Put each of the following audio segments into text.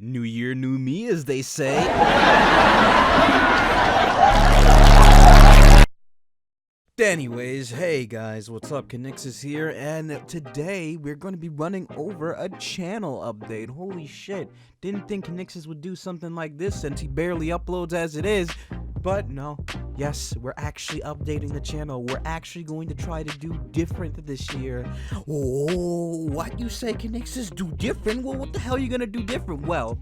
New year, new me, as they say. Anyways, hey guys, what's up? Conixis here, and today we're going to be running over a channel update. Holy shit, didn't think Conixis would do something like this since he barely uploads as it is. But no, yes, we're actually updating the channel. We're actually going to try to do different this year. Oh, what you say, Conixis? Do different? Well, what the hell are you gonna do different? Well,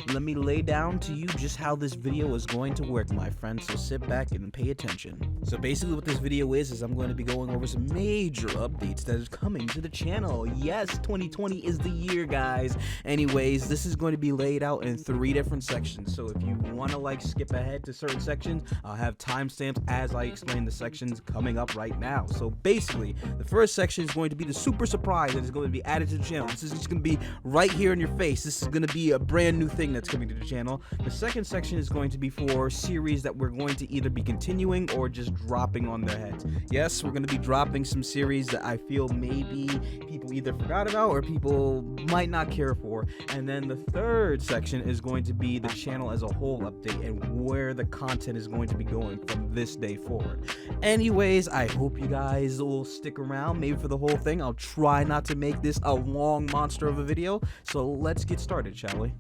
let me lay down to you just how this video is going to work, my friend, so sit back and pay attention. So basically what this video is I'm going to be going over some major updates that is coming to the channel. Yes, 2020 is the year, guys. Anyways, this is going to be laid out in 3 different sections, so if you want to like skip ahead to certain sections, I'll have timestamps as I explain the sections coming up right now. So basically, the first section is going to be the super surprise that is going to be added to the channel. This is just going to be right here in your face. This is going to be a brand new thing that's coming to the channel. The second section is going to be for series that we're going to either be continuing or just dropping on their heads. Yes, we're going to be dropping some series that I feel maybe people either forgot about or people might not care for. And then the third section is going to be the channel as a whole update and where the content is going to be going from this day forward. Anyways, I hope you guys will stick around maybe for the whole thing. I'll try not to make this a long monster of a video, so let's get started, shall we?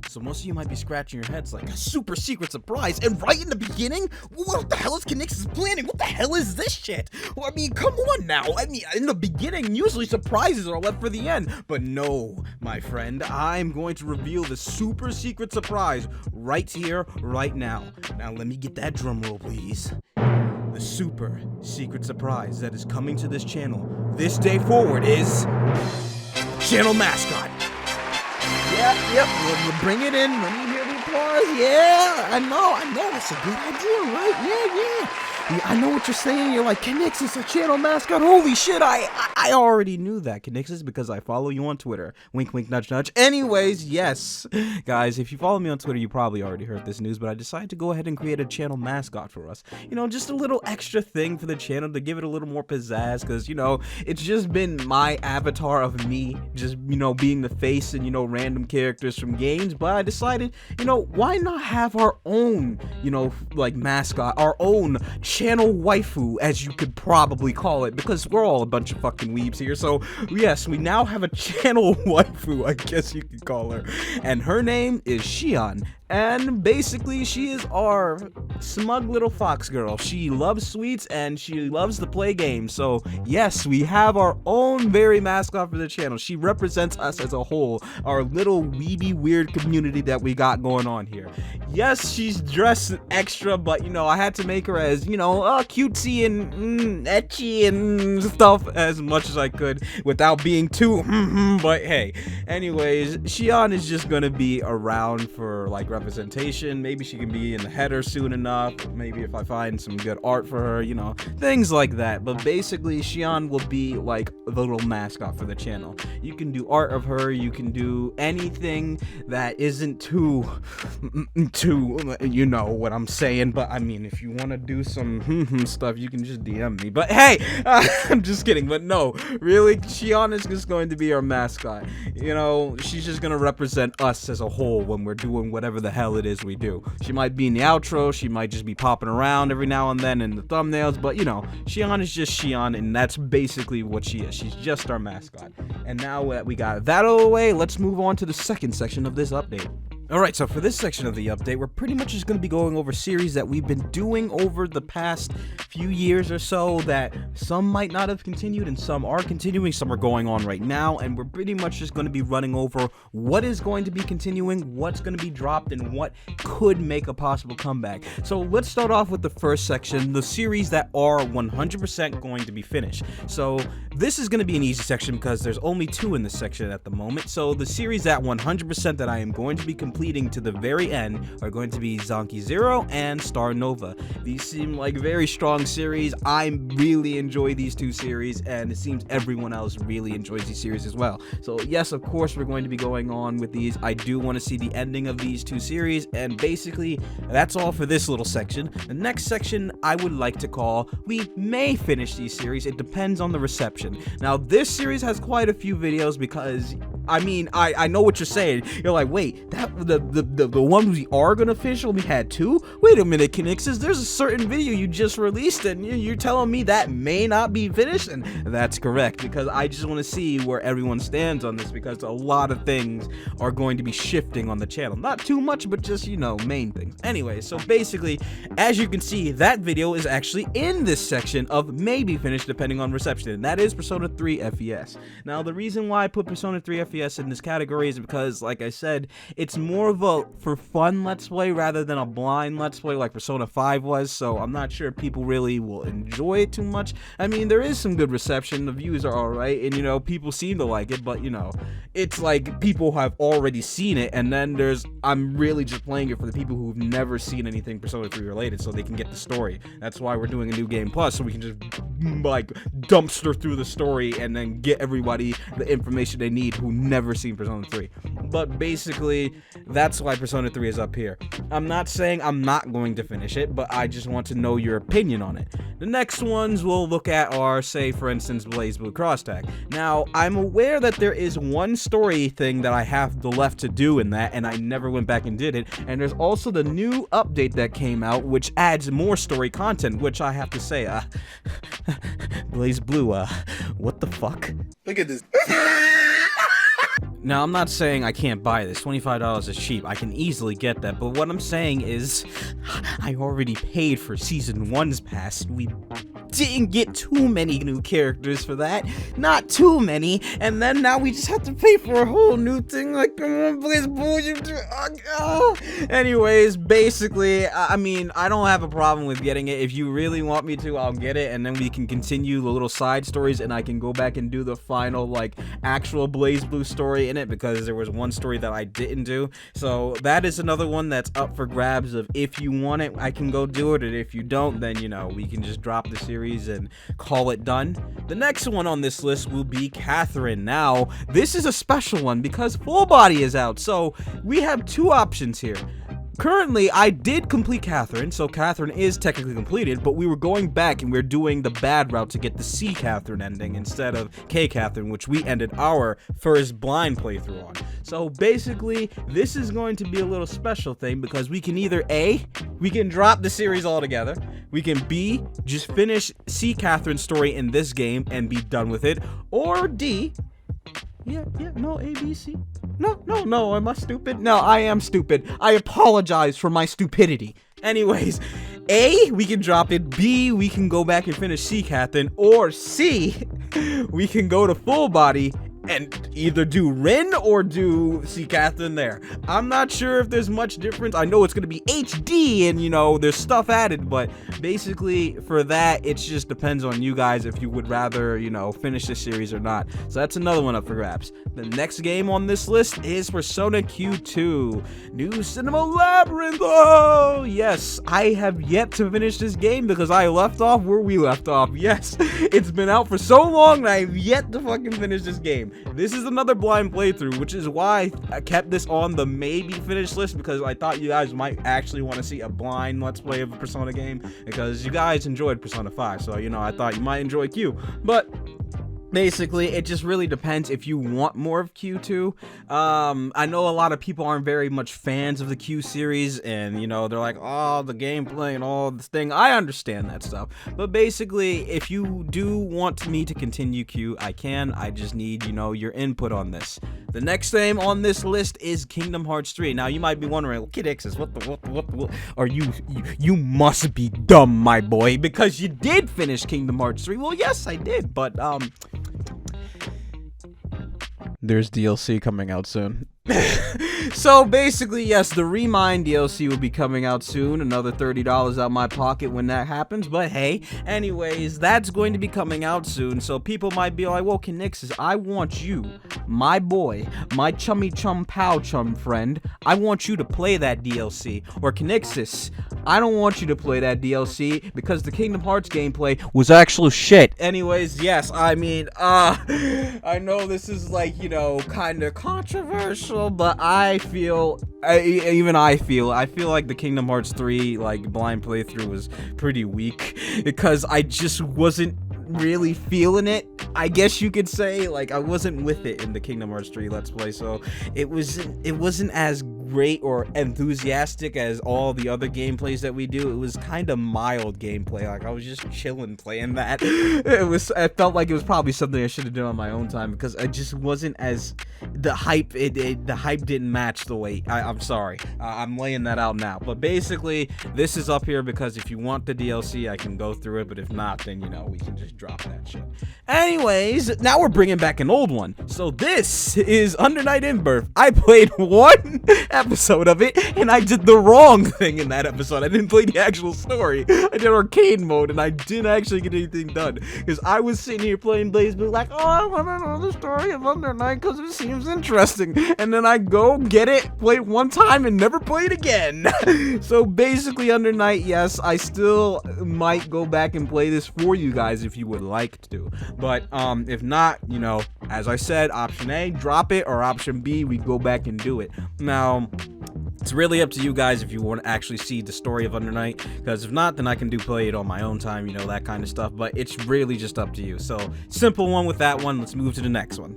So most of you might be scratching your heads like, a super secret surprise, and right in the beginning? What the hell is Conixis planning? What the hell is this shit? Well, I mean, come on now. I mean, in the beginning, usually surprises are left for the end. But no, my friend, I'm going to reveal the super secret surprise right here, right now. Now, let me get that drum roll, please. The super secret surprise that is coming to this channel this day forward is channel mascot. Yep, we'll bring it in. Let me hear the applause. Yeah, I know, that's a good idea, right? Yeah. I know what you're saying. You're like, Conixis, a channel mascot. Holy shit, I already knew that, Conixis, because I follow you on Twitter. Wink, wink, nudge, nudge. Anyways, yes, guys, if you follow me on Twitter, you probably already heard this news, but I decided to go ahead and create a channel mascot for us. You know, just a little extra thing for the channel to give it a little more pizzazz, because, you know, it's just been my avatar of me, just, you know, being the face and, you know, random characters from games, but I decided, you know, why not have our own, you know, like, mascot, our own channel waifu, as you could probably call it, because we're all a bunch of fucking weebs here. So yes, we now have a channel waifu, I guess you could call her, and her name is Xian. And basically, she is our smug little fox girl. She loves sweets and she loves to play games. So yes, we have our own very mascot for the channel. She represents us as a whole, our little weeby weird community that we got going on here. Yes, she's dressed extra, but you know, I had to make her as, you know, cutesy and etchy and stuff as much as I could without being too but hey, anyways, Xian is just gonna be around for like representation. Maybe she can be in the header soon enough. Maybe if I find some good art for her, you know, things like that. But basically, Xian will be like the little mascot for the channel. You can do art of her. You can do anything that isn't too, you know what I'm saying. But I mean, if you want to do some stuff, you can just DM me. But hey, I'm just kidding. But no, really, Xian is just going to be our mascot. You know, she's just gonna represent us as a whole when we're doing whatever the hell it is we do. She might be in the outro, she might just be popping around every now and then in the thumbnails, but you know, Xian is just Xian, and that's basically what she is. She's just our mascot. And now that we got that out of the way, let's move on to the second section of this update. Alright, so for this section of the update, we're pretty much just going to be going over series that we've been doing over the past few years or so that some might not have continued and some are continuing, some are going on right now, and we're pretty much just going to be running over what is going to be continuing, what's going to be dropped, and what could make a possible comeback. So let's start off with the first section, the series that are 100% going to be finished. So this is going to be an easy section because there's only 2 in this section at the moment. So the series that 100% that I am going to be completing to the very end are going to be Zonky Zero and Star Nova. These seem like very strong series. I really enjoy these 2 series, and it seems everyone else really enjoys these series as well. So yes, of course, we're going to be going on with these. I do want to see the ending of these 2 series, and basically that's all for this little section. The next section I would like to call We May Finish These Series. It depends on the reception. Now this series has quite a few videos because I mean, I know what you're saying. You're like, wait, that the one we are gonna finish only had 2? Wait a minute, Conixis, there's a certain video you just released and you're telling me that may not be finished? And that's correct, because I just want to see where everyone stands on this, because a lot of things are going to be shifting on the channel. Not too much, but just, you know, main things. Anyway, so basically, as you can see, that video is actually in this section of maybe finished depending on reception, and that is Persona 3 FES. Now, the reason why I put Persona 3 FES in this category is because, like I said, it's more of a for fun let's play rather than a blind let's play like Persona 5 was, so I'm not sure if people really will enjoy it too much. I mean, there is some good reception, the views are alright, and you know, people seem to like it, but you know, it's like people have already seen it, and then I'm really just playing it for the people who've never seen anything Persona 3 related, so they can get the story. That's why we're doing a new game plus, so we can just like dumpster through the story and then get everybody the information they need who never seen Persona 3. But basically, that's why Persona 3 is up here. I'm not saying I'm not going to finish it, but I just want to know your opinion on it. The next ones we'll look at are, say, for instance, BlazBlue Cross Tag. Now, I'm aware that there is one story thing that I have left to do in that, and I never went back and did it, and there's also the new update that came out, which adds more story content, which I have to say, BlazBlue, what the fuck? Look at this. Now, I'm not saying I can't buy this. $25 is cheap. I can easily get that. But what I'm saying is, I already paid for Season 1's pass. We didn't get too many new characters for that. Not too many. And then now we just have to pay for a whole new thing. Like, come on, please, anyways, basically, I mean, I don't have a problem with getting it. If you really want me to, I'll get it. And then we can continue the little side stories. And I can go back and do the final, like, actual BlazBlue story in it, because there was one story that I didn't do. So that is another one that's up for grabs of if you want it, I can go do it, and if you don't, then, you know, we can just drop the series and call it done. The next one on this list will be Catherine. Now, this is a special one because Full Body is out, so we have 2 options here. Currently, I did complete Catherine, so Catherine is technically completed, but we were going back and we're doing the bad route to get the C Catherine ending instead of K Catherine, which we ended our first blind playthrough on. So basically, this is going to be a little special thing because we can either A, we can drop the series altogether, we can B, just finish C Catherine's story in this game and be done with it, or D, no, A, B, C. No, am I stupid? No, I am stupid. I apologize for my stupidity. Anyways, A, we can drop it. B, we can go back and finish C Catherine. Or C, we can go to Full Body and either do Rin or do C Catherine there. I'm not sure if there's much difference. I know it's gonna be HD and, you know, there's stuff added, but basically for that, it just depends on you guys if you would rather, you know, finish this series or not. So that's another one up for grabs. The next game on this list is Persona Q2 New Cinema Labyrinth. Oh yes, I have yet to finish this game because I left off where we left off. Yes, it's been out for so long and I've yet to fucking finish this game. This is another blind playthrough, which is why I kept this on the maybe finish list, because I thought you guys might actually want to see a blind let's play of a Persona game, because you guys enjoyed Persona 5, so, you know, I thought you might enjoy Q. But basically, it just really depends if you want more of Q2. I know a lot of people aren't very much fans of the Q series, and, you know, they're like, oh, the gameplay and all this thing. I understand that stuff. But basically, if you do want me to continue Q, I can. I just need, you know, your input on this. The next game on this list is Kingdom Hearts 3. Now, you might be wondering, Conixis, what are you must be dumb, my boy, because you did finish Kingdom Hearts 3. Well, yes, I did, but, there's DLC coming out soon. So basically, yes, the Remind DLC will be coming out soon. Another $30 out my pocket when that happens. But hey, anyways, that's going to be coming out soon. So people might be like, well, Conixis, I want you, my boy, my chummy chum pal chum friend, I want you to play that DLC. Or Conixis, I don't want you to play that DLC because the Kingdom Hearts gameplay was actual shit. Anyways, yes, I mean, I know this is like, you know, kind of controversial, but I feel like the Kingdom Hearts 3 like blind playthrough was pretty weak because I just wasn't really feeling it, I guess you could say. Like, I wasn't with it in the Kingdom Hearts 3 Let's Play, so it wasn't as great or enthusiastic as all the other gameplays that we do. It was kind of mild gameplay. Like, I was just chilling playing that. I felt like it was probably something I should have done on my own time, because I just wasn't as the hype didn't match the wait. I'm sorry. I'm laying that out now. But basically, this is up here because if you want the DLC, I can go through it, but if not, then, you know, we can just drop that shit. Anyways, now we're bringing back an old one. So this is Under Night In-Birth. I played one episode of it, and I did the wrong thing in that episode. I didn't play the actual story. I did arcade mode, and I didn't actually get anything done, because I was sitting here playing BlazBlue like, oh, I want to know the story of Under Night because it seems interesting, and then I go get it, play it one time, and never play it again. So basically, Under Night, yes, I still might go back and play this for you guys if you would like to, but if not, you know, as I said, option A, drop it, or option B, we go back and do it. Now, it's really up to you guys if you want to actually see the story of Under Night, because if not, then I can play it on my own time, you know, that kind of stuff, but it's really just up to you. So, simple one with that one. Let's move to the next one.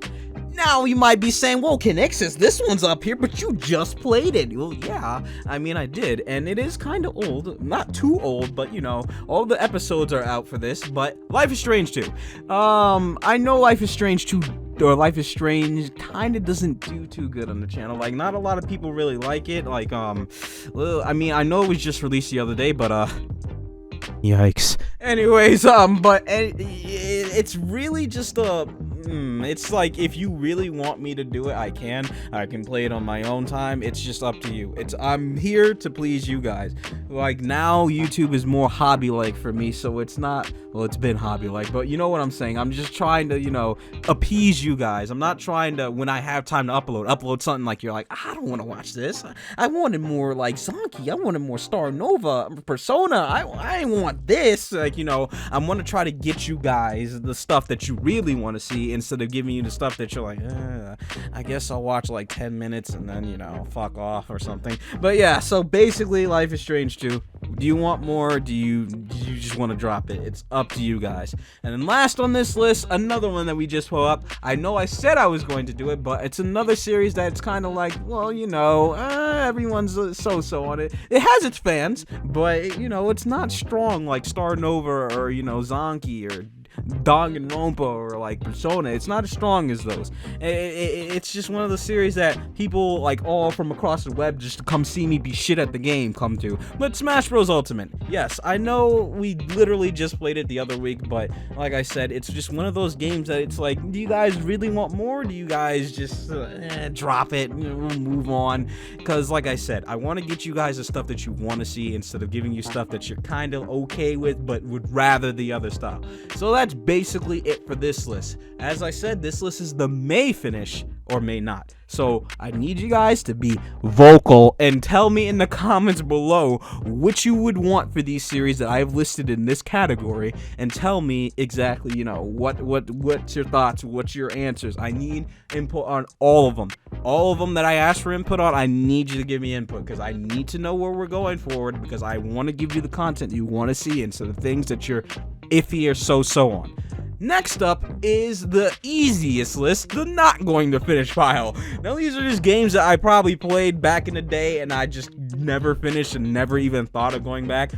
Now, you might be saying, well, Conixis, this one's up here, but you just played it. Well, yeah, I mean, I did, and it is kind of old. Not too old, but, you know, all the episodes are out for this, but Life is Strange 2. I know Life is Strange 2, or Life is Strange kind of doesn't do too good on the channel. Like, not a lot of people really like it. Like, well, I mean, I know it was just released the other day, but, yikes. Anyways, but it's really just it's like, if you really want me to do it, I can play it on my own time. It's just up to you. I'm here to please you guys. Like, now YouTube is more hobby-like for me, so it's not, well, it's been hobby-like, but you know what I'm saying. I'm just trying to, you know, appease you guys. I'm not trying to, when I have time to upload something like you're like, I don't want to watch this. I wanted more like Zonky. I wanted more Star Nova, Persona. I want this. Like, you know, I want to try to get you guys the stuff that you really want to see, instead of giving you the stuff that you're like, I guess I'll watch like 10 minutes and then, you know, fuck off or something. But yeah, so basically, Life is Strange 2. Do you want more, or do you just want to drop it? It's up to you guys. And then last on this list, another one that we just pulled up. I know I said I was going to do it, but it's another series that's kind of like, well, you know, everyone's so-so on it. It has its fans, but, you know, it's not strong like Star Nova, or, you know, Zonky, or Danganronpa, or like Persona. It's not as strong as those. It's just one of the series that people like all from across the web just to come see me be shit at the game come to. But Smash Bros. Ultimate, yes, I know we literally just played it the other week, but like I said, it's just one of those games that it's like, do you guys really want more? Do you guys just drop it, you know, move on? Because like I said, I want to get you guys the stuff that you want to see, instead of giving you stuff that you're kind of okay with but would rather the other stuff. So that's basically it for this list. As I said, this list is the may finish or may not. So I need you guys to be vocal and tell me in the comments below what you would want for these series that I have listed in this category, and tell me exactly, you know, what's your thoughts, what's your answers. I need input on all of them. All of them that I asked for input on, I need you to give me input, because I need to know where we're going forward, because I want to give you the content you want to see instead of things that you're iffy or so on. Next up is the easiest list, the not going to finish pile. Now, these are just games that I probably played back in the day and I just never finished and never even thought of going back.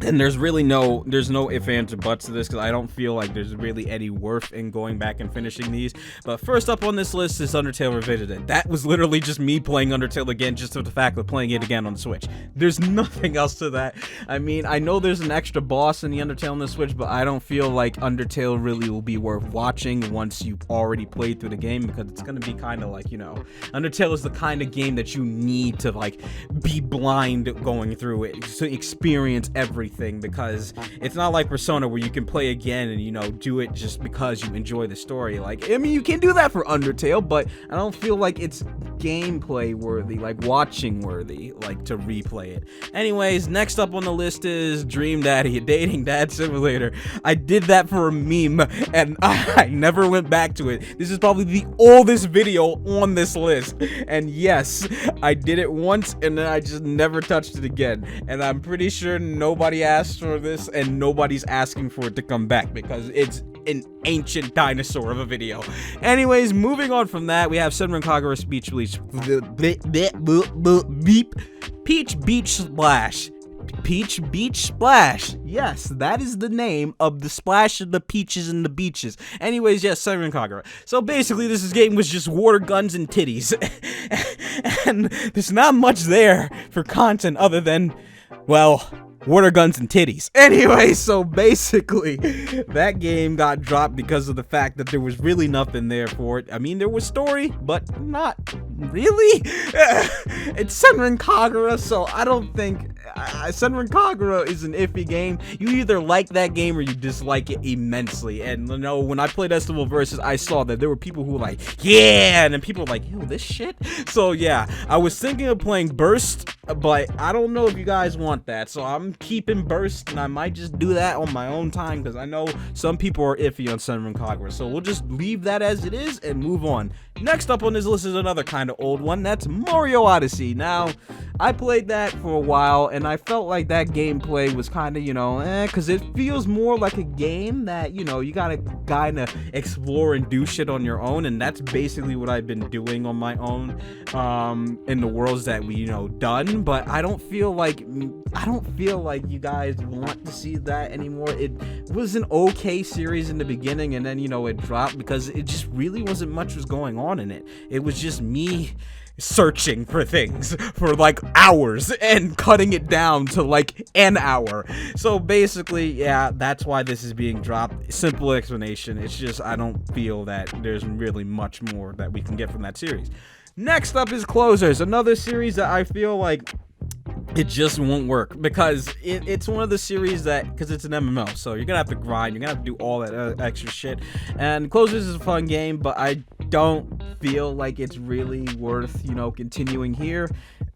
And there's no ifs, ands, or buts to this, because I don't feel like there's really any worth in going back and finishing these. But first up on this list is Undertale Revisited. That was literally just me playing Undertale again, just for the fact of playing it again on the Switch. There's nothing else to that. I mean, I know there's an extra boss in the Undertale on the Switch, but I don't feel like Undertale really will be worth watching once you've already played through the game, because it's gonna be kind of like, you know, Undertale is the kind of game that you need to, like, be blind going through it to experience everything. Because it's not like Persona where you can play again and, you know, do it just because you enjoy the story. Like, I mean, you can do that for Undertale, but I don't feel like it's gameplay worthy, like watching worthy, like to replay it. Anyways, next up on the list is Dream Daddy, a dating dad simulator. I did that for a meme and I never went back to it. This is probably the oldest video on this list, and yes, I did it once and then I just never touched it again, and I'm pretty sure nobody nobody asked for this, and nobody's asking for it to come back because it's an ancient dinosaur of a video. Anyways, moving on from that, we have Senran Kagura Speech Bleach. Beep. Peach Beach Splash. Peach Beach Splash. Yes, that is the name of the splash of the peaches and the beaches. Anyways, yes, Senran Kagura. So basically, this game was just water guns and titties. And there's not much there for content other than, well, water guns and titties. Anyway, so basically, that game got dropped because of the fact that there was really nothing there for it. I mean, there was story, but not really. It's Senran Kagura, so I don't think Senran Kagura is an iffy game. You either like that game or you dislike it immensely. And you know, when I played Estival Versus, I saw that there were people who were like, yeah, and then people were like, ew, this shit. So yeah, I was thinking of playing Burst, but I don't know if you guys want that. So I'm keeping Burst, and I might just do that on my own time because I know some people are iffy on Senran Kagura. So we'll just leave that as it is and move on. Next up on this list is another kind of old one. That's Mario Odyssey. Now, I played that for a while, and I felt like that gameplay was kind of, you know, because it feels more like a game that, you know, you gotta kind of explore and do shit on your own, and that's basically what I've been doing on my own in the worlds that we, you know, done. But I don't feel like you guys want to see that anymore. It was an okay series in the beginning, and then, you know, it dropped because it just really wasn't much was going on in it. It was just me searching for things for like hours and cutting it down to like an hour. So basically, yeah, that's why this is being dropped. Simple explanation. It's just I don't feel that there's really much more that we can get from that series. Next up is Closers, another series that I feel like it just won't work because it's one of the series that, because it's an MMO, so you're gonna have to grind, you're gonna have to do all that extra shit. And Closers is a fun game, but I don't feel like it's really worth, you know, continuing here.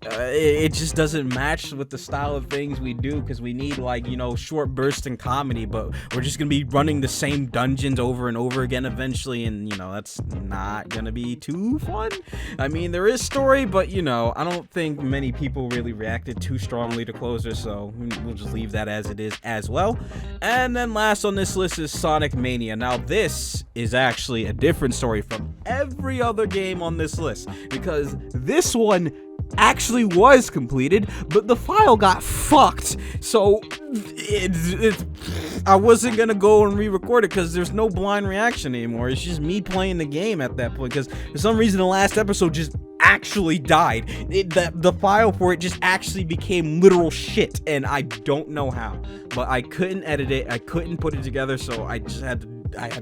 It just doesn't match with the style of things we do, because we need, like, you know, short bursts and comedy, but we're just gonna be running the same dungeons over and over again eventually, and, you know, that's not gonna be too fun. I mean, there is story, but, you know, I don't think many people really reacted too strongly to Closers, so we'll just leave that as it is as well. And then last on this list is Sonic Mania. Now, this is actually a different story from every other game on this list, because this one actually was completed, but the file got fucked. So I wasn't gonna go and re-record it because there's no blind reaction anymore. It's just me playing the game at that point, because for some reason the last episode just actually died. The file for it just actually became literal shit, and I don't know how, but I couldn't edit it, I couldn't put it together, so I just had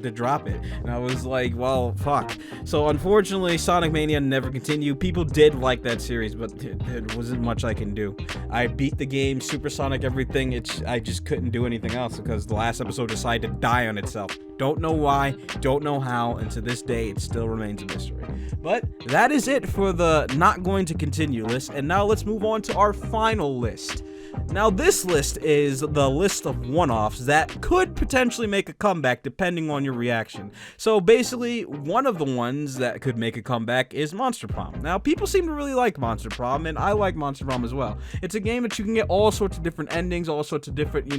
to drop it. And I was like, well, fuck. So unfortunately, Sonic Mania never continued. People did like that series, but there wasn't much I can do. I beat the game, Supersonic everything. I just couldn't do anything else because the last episode decided to die on itself. Don't know why, don't know how, and to this day, it still remains a mystery. But that is it for the not going to continue list, and now let's move on to our final list. Now, this list is the list of one-offs that could potentially make a comeback depending on your reaction. So basically, one of the ones that could make a comeback is Monster Prom. Now, people seem to really like Monster Prom, and I like Monster Prom as well. It's a game that you can get all sorts of different endings, all sorts of different,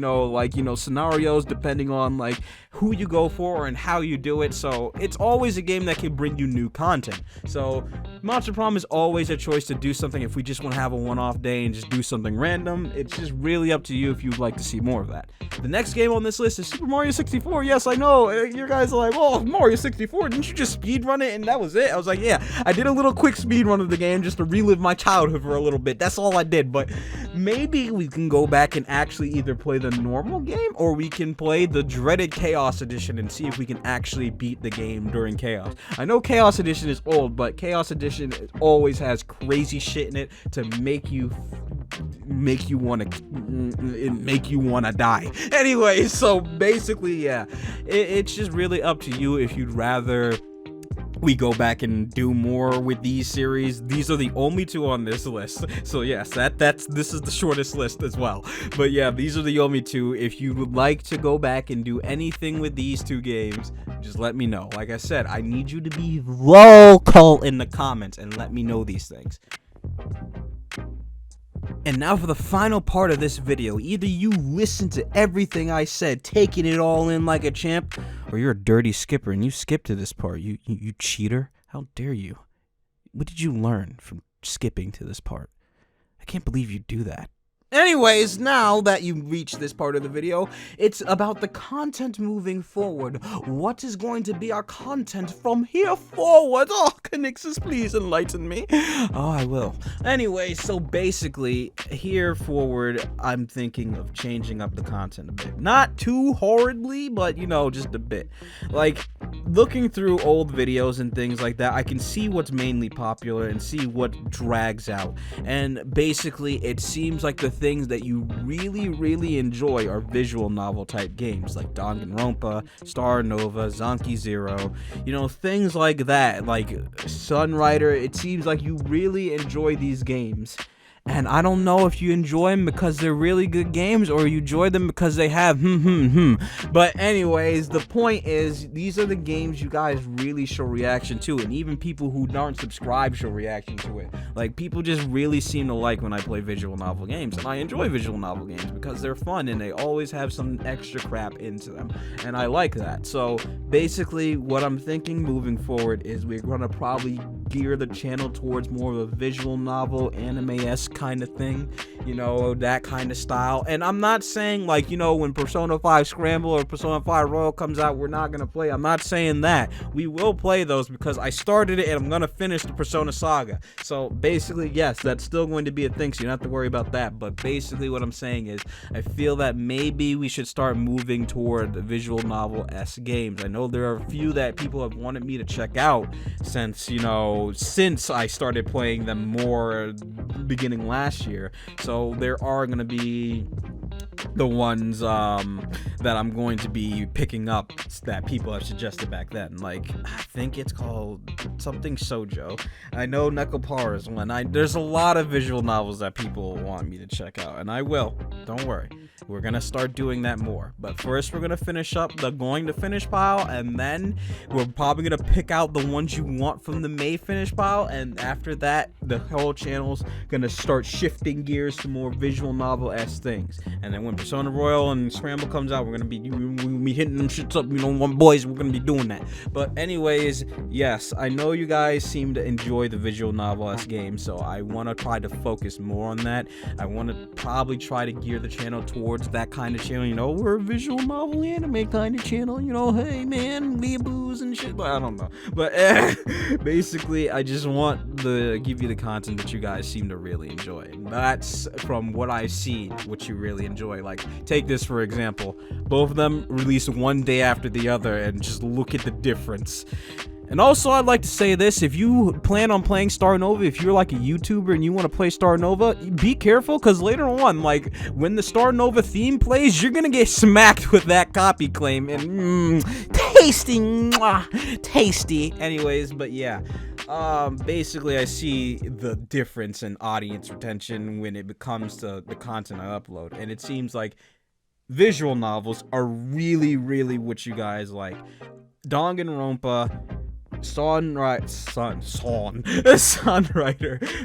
scenarios depending on, like, who you go for and how you do it. So it's always a game that can bring you new content. So Monster Prom is always a choice to do something if we just want to have a one-off day and just do something random. It's just really up to you if you'd like to see more of that. The next game on this list is Super Mario 64. Yes, I know. You guys are like, oh, Mario 64, didn't you just speedrun it and that was it? I was like, yeah, I did a little quick speedrun of the game just to relive my childhood for a little bit. That's all I did, but maybe we can go back and actually either play the normal game or we can play the dreaded Chaos Edition and see if we can actually beat the game during Chaos. I know Chaos Edition is old, but Chaos Edition always has crazy shit in it to make you want to die. Anyway, so basically, yeah, it's just really up to you if you'd rather we go back and do more with these series. These are the only two on this list, so yes, this is the shortest list as well. But yeah, these are the only two. If you would like to go back and do anything with these two games, just let me know. Like I said, I need you to be vocal in the comments and let me know these things. And now for the final part of this video. Either you listen to everything I said, taking it all in like a champ, or you're a dirty skipper and you skipped to this part. You cheater. How dare you? What did you learn from skipping to this part? I can't believe you do that. Anyways, now that you've reached this part of the video, it's about the content moving forward. What is going to be our content from here forward? Oh, Conixis, please enlighten me. Oh, I will. Anyway, so basically, here forward, I'm thinking of changing up the content a bit. Not too horribly, but, you know, just a bit. Like, looking through old videos and things like that, I can see what's mainly popular and see what drags out. And basically, it seems like the things that you really enjoy are visual novel type games like Danganronpa, Star Nova, Zonky Zero, you know, things like that, like Sunrider. It seems like you really enjoy these games. And I don't know if you enjoy them because they're really good games or you enjoy them because they have But anyways, the point is, these are the games you guys really show reaction to, and even people who aren't subscribed show reaction to it. Like, people just really seem to like when I play visual novel games, and I enjoy visual novel games because they're fun and they always have some extra crap into them, and I like that. So basically, what I'm thinking moving forward is we're gonna probably gear the channel towards more of a visual novel, anime-esque kind of thing, you know, that kind of style. And I'm not saying, like, you know, when Persona 5 Scramble or Persona 5 Royal comes out, we're not gonna play. I'm not saying that. We will play those because I started it and I'm gonna finish the Persona Saga. So basically, yes, that's still going to be a thing, so you don't have to worry about that. But basically what I'm saying is, I feel that maybe we should start moving toward visual novel-esque games. I know there are a few that people have wanted me to check out since, you know, since I started playing them more beginning last year. So there are going to be the ones that I'm going to be picking up that people have suggested back then. Like, I think it's called something Sojo. I know Nekopara is one. There's a lot of visual novels that people want me to check out, and I will. Don't worry. We're gonna start doing that more. But first, we're gonna finish up the going to finish pile, and then we're probably gonna pick out the ones you want from the may finish pile, and after that, the whole channel's gonna start shifting gears to more visual novel-esque things. And then when Persona Royal and Scramble comes out, we're gonna be hitting them shits up, you know, boys. We're gonna be doing that. But anyways, yes, I know you guys seem to enjoy the visual novel-esque games, so I want to try to focus more on that. I want to probably try to gear the channel towards that kind of channel. You know, we're a visual novel anime kind of channel, you know, hey man, weeaboos and shit, but I don't know. But basically, I just want to give you the content that you guys seem to really enjoy. And that's from what I see, what you really enjoy. Like, take this for example. Both of them released one day after the other, and just look at the difference. And also, I'd like to say this: if you plan on playing Star Nova, if you're like a YouTuber and you want to play Star Nova, be careful, because later on, like, when the Star Nova theme plays, you're gonna get smacked with that copy claim, and tasty, tasty. Anyways, but yeah, basically, I see the difference in audience retention when it comes to the content I upload, and it seems like visual novels are really what you guys like. Danganronpa, Sunrider,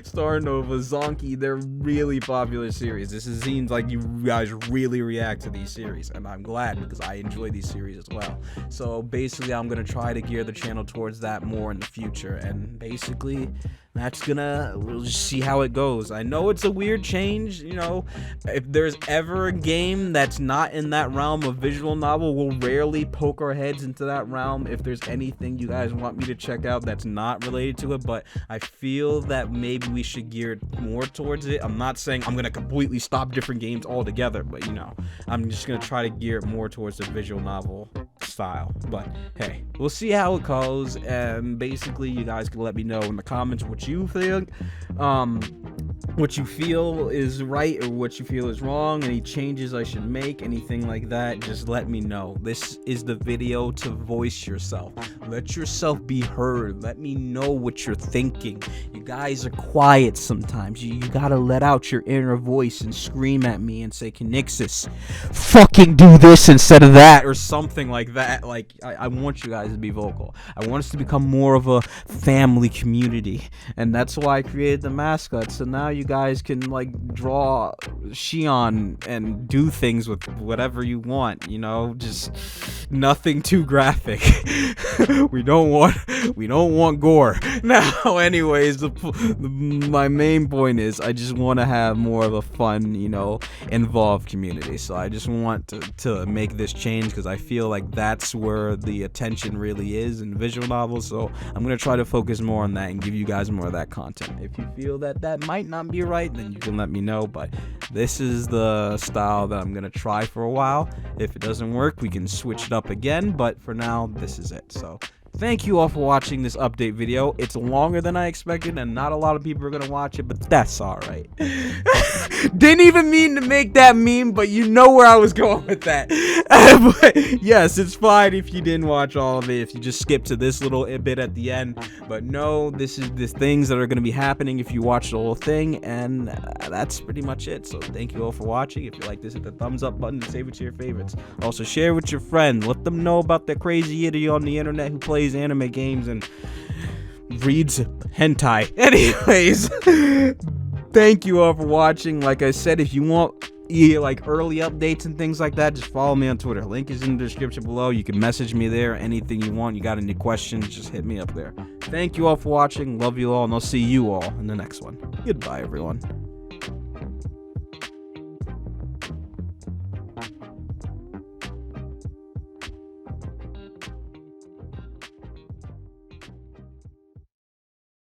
Star Nova, Zonky, they're really popular series. This seems like you guys really react to these series, and I'm glad because I enjoy these series as well. So basically, I'm gonna try to gear the channel towards that more in the future, and basically, we'll just see how it goes. I know it's a weird change, you know. If there's ever a game that's not in that realm of visual novel, we'll rarely poke our heads into that realm if there's anything you guys want me to check out that's not related to it. But I feel that maybe we should gear it more towards it. I'm not saying I'm gonna completely stop different games altogether, but you know, I'm just gonna try to gear it more towards the visual novel style. But hey, we'll see how it goes, and basically you guys can let me know in the comments what you think, what you feel is right or what you feel is wrong, any changes I should make, anything like that. Just let me know. This is the video to voice yourself. Let yourself be heard. Let me know what you're thinking. You guys are quiet sometimes. You gotta let out your inner voice and scream at me and say, Conixis, fucking do this instead of that, or something like that. Like, I want you guys to be vocal. I want us to become more of a family community, and that's why I created the mascot. So now you guys can, like, draw Shion and do things with whatever you want, you know, just nothing too graphic. we don't want gore. Now, anyways, my main point is I just want to have more of a fun, you know, involved community. So I just want to make this change, because I feel like that's where the attention really is in visual novels. So I'm going to try to focus more on that and give you guys more of that content. If you feel that that might not be right, then you can let me know, but this is the style that I'm going to try for a while. If it doesn't work, we can switch it up again, but for now, this is it. So thank you all for watching this update video. It's longer than I expected, and not a lot of people are gonna watch it, but that's alright. Didn't even mean to make that meme, but you know where I was going with that. But yes, it's fine if you didn't watch all of it, if you just skip to this little bit at the end. But no, this is the things that are gonna be happening if you watch the whole thing, and that's pretty much it. So thank you all for watching. If you like this, hit the thumbs up button and save it to your favorites. Also, share with your friends. Let them know about the crazy idiot on the internet who plays anime games and reads hentai. Anyways, thank you all for watching. Like I said, if you want like early updates and things like that, just follow me on Twitter. Link is in the description below. You can message me there, anything you want. You got any questions, just hit me up there. Thank you all for watching. Love you all, and I'll see you all in the next one. Goodbye, everyone.